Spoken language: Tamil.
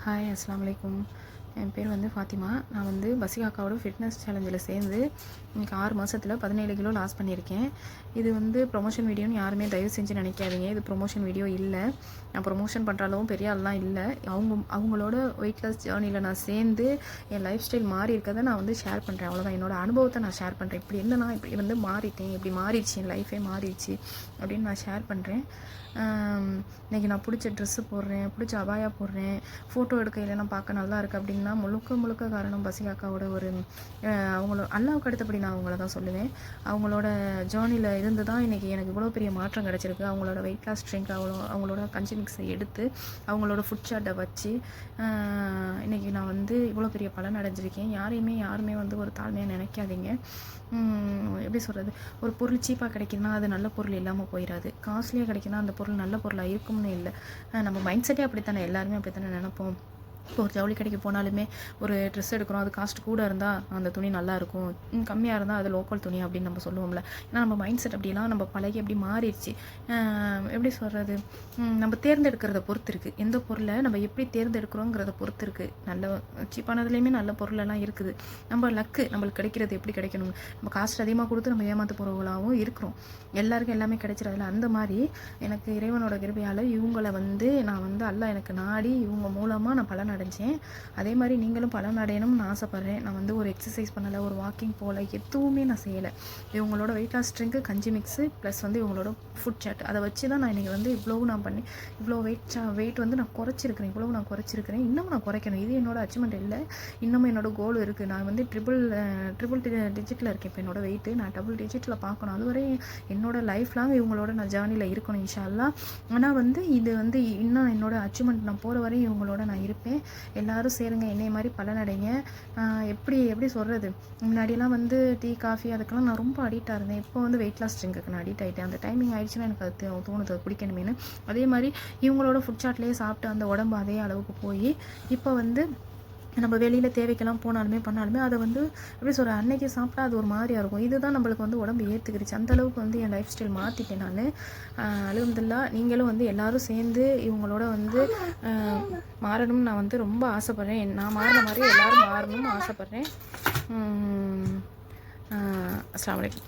ஹாய் அஸ்ஸலாமு அலைக்கும். என் பேர் வந்து ஃபாத்திமா. நான் வந்து பசிகா அக்காவோட ஃபிட்னஸ் சேலஞ்சில் சேர்ந்து இன்றைக்கி 6 மாதத்தில் 17 கிலோ லாஸ் பண்ணியிருக்கேன். இது வந்து ப்ரொமோஷன் வீடியோன்னு யாருமே தயவு செஞ்சு நினைக்காதீங்க. இது ப்ரொமோஷன் வீடியோ இல்லை. நான் ப்ரொமோஷன் பண்ணுற அளவும் பெரிய ஆள்லாம் இல்லை. அவங்களோட வெயிட் லாஸ் ஜேர்னியில் நான் சேர்ந்து என் லைஃப் ஸ்டைல் மாறி இருக்கிறத நான் வந்து ஷேர் பண்ணுறேன். அவ்வளோதான். என்னோடய அனுபவத்தை நான் ஷேர் பண்ணுறேன். இப்படி இருந்தேன்னா இப்படி வந்து மாறிட்டேன், இப்படி மாறிடுச்சு, என் லைஃபே மாறிடுச்சு அப்படின்னு நான் ஷேர் பண்ணுறேன். இன்றைக்கி நான் பிடிச்ச ட்ரெஸ்ஸு போடுறேன், பிடிச்ச அபாயா போடுறேன், ஃபோட்டோ எடுக்கையில் நான் பார்க்க நல்லா இருக்குது அப்படின்னா முழுக்க காரணம் பசிகா அக்காவோட ஒரு அவங்களோட அல்லாவுக்கு அடுத்தபடி நான் அவங்கள தான் சொல்லுவேன். அவங்களோட ஜேர்னியில் இருந்து தான் இன்றைக்கி எனக்கு இவ்வளோ பெரிய மாற்றம் கிடச்சிருக்கு. அவங்களோட வெயிட் லாஸ் ட்ரிங்க் அவங்களோட கஞ்சி மிக்ஸை எடுத்து அவங்களோட ஃபுட் சார்ட்டை வச்சு இன்றைக்கி நான் வந்து இவ்வளோ பெரிய பலன் அடைஞ்சிருக்கேன். யாருமே வந்து ஒரு தாழ்மையாக நினைக்காதீங்க. எப்படி சொல்கிறது, ஒரு பொருள் சீப்பாக கிடைக்குதுன்னா அது நல்ல பொருள் இல்லாமல் போயிடாது. காஸ்ட்லியாக கிடைக்குன்னா அந்த பொருள் நல்ல பொருளாக இருக்கும்னு இல்லை. நம்ம மைண்ட் செட்டே அப்படித்தானே, எல்லாருமே அப்படித்தானே நினைப்போம். இப்போ ஒரு ஜவுளி கடைக்கு போனாலுமே ஒரு ட்ரெஸ் எடுக்கிறோம், அது காஸ்ட் கூட இருந்தால் அந்த துணி நல்லாயிருக்கும், கம்மியாக இருந்தால் அது லோக்கல் துணி அப்படின்னு நம்ம சொல்லுவோம்ல. ஏன்னா நம்ம மைண்ட் செட் அப்படிலாம் நம்ம பழகி அப்படி மாறிடுச்சு. எப்படி சொல்கிறது, நம்ம தேர்ந்தெடுக்கிறத பொறுத்து இருக்குது. எந்த பொருளை நம்ம எப்படி தேர்ந்தெடுக்கிறோங்கிறத பொறுத்து இருக்குது. நல்ல சீப்பானதுலேயுமே நல்ல பொருளெல்லாம் இருக்குது. நம்ம லக்கு நம்மளுக்கு கிடைக்கிறது எப்படி கிடைக்கணும். நம்ம காஸ்ட் அதிகமாக கொடுத்து நம்ம ஏமாற்ற போகிறவங்களாகவும் இருக்கிறோம். எல்லாருக்கும் எல்லாமே கிடைச்சிடாதுல. அந்த மாதிரி எனக்கு இறைவனோட கிருபையால் இவங்களை வந்து நான் வந்து அல்லாஹ் எனக்கு நாடி இவங்க மூலமாக நான் பலன் அடைஞ்சேன். அதே மாதிரி நீங்களும் பலன் அடையணும்னு நான் ஆசைப்பட்றேன். நான் வந்து ஒரு எக்ஸசைஸ் பண்ணலை, ஒரு வாக்கிங் போகல, எதுவுமே நான் செய்யலை. இவங்களோட வெயிட் லாஸ் ட்ரிங்க்கு, கஞ்சி மிக்ஸு ப்ளஸ் வந்து இவங்களோட ஃபுட் சாட், அதை வச்சு தான் நான் இன்றைக்கி வந்து நான் பண்ணி இவ்வளோ வெயிட் வந்து நான் குறைச்சிருக்கிறேன். நான் குறைச்சிருக்கிறேன். இன்னமும் நான் குறைக்கணும். இது என்னோட அச்சீவ்மெண்ட் இல்லை, இன்னமும் என்னோட கோல் இருக்குது. நான் வந்து ட்ரிபிள் டிஜிட்டில் இருக்கேன். இப்போ என்னோட வெயிட்டு நான் டபுள் டிஜிட்டில் பார்க்கணும். அதுவரை என்னோட லைஃப் லாங் இவங்களோட நான் ஜேர்னியில் இருக்கணும் இன்ஷா அல்லாஹ். ஆனால் வந்து இது வந்து இன்னும் என்னோட அச்சீவ்மெண்ட், நான் போகிற வரையும் இவங்களோட நான் இருப்பேன். எல்லோரும் சேருங்க, என்னைய மாதிரி பலனடைங்க. எப்படி சொல்கிறது, முன்னாடியெல்லாம் வந்து டீ காஃபி அதுக்கெல்லாம் நான் ரொம்ப அடிக்டாக இருந்தேன். இப்போ வந்து வெயிட் லாஸ் ட்ரிங்க்கு நான் அடிக்ட் ஆகிட்டேன். அந்த டைமிங் ஆகிடுச்சுன்னா எனக்கு அது தோணுது, அது குடிக்கணுமேனு. அதே மாதிரி இவங்களோட ஃபுட் சாட்லேயே சாப்பிட்டு அந்த உடம்பு அதே அளவுக்கு போய் இப்போ வந்து நம்ம வெளியில் தேவைக்கெல்லாம் பண்ணாலுமே அதை வந்து எப்படி சொல்கிற, அன்னைக்கு சாப்பிட்டா அது ஒரு மாதிரியாக இருக்கும். இதுதான் நம்மளுக்கு வந்து உடம்பு ஏற்றுக்கிடுச்சு. அந்தளவுக்கு வந்து என் லைஃப் ஸ்டைல் மாற்றிட்டேன் நான். அல்ஹம்துலில்லாஹ். நீங்களும் வந்து எல்லோரும் சேர்ந்து இவங்களோட வந்து மாறணும்னு நான் வந்து ரொம்ப ஆசைப்பட்றேன். நான் மாறின மாதிரி எல்லோரும் மாறணும்னு ஆசைப்பட்றேன். அஸ்ஸலாமு அலைக்கும்.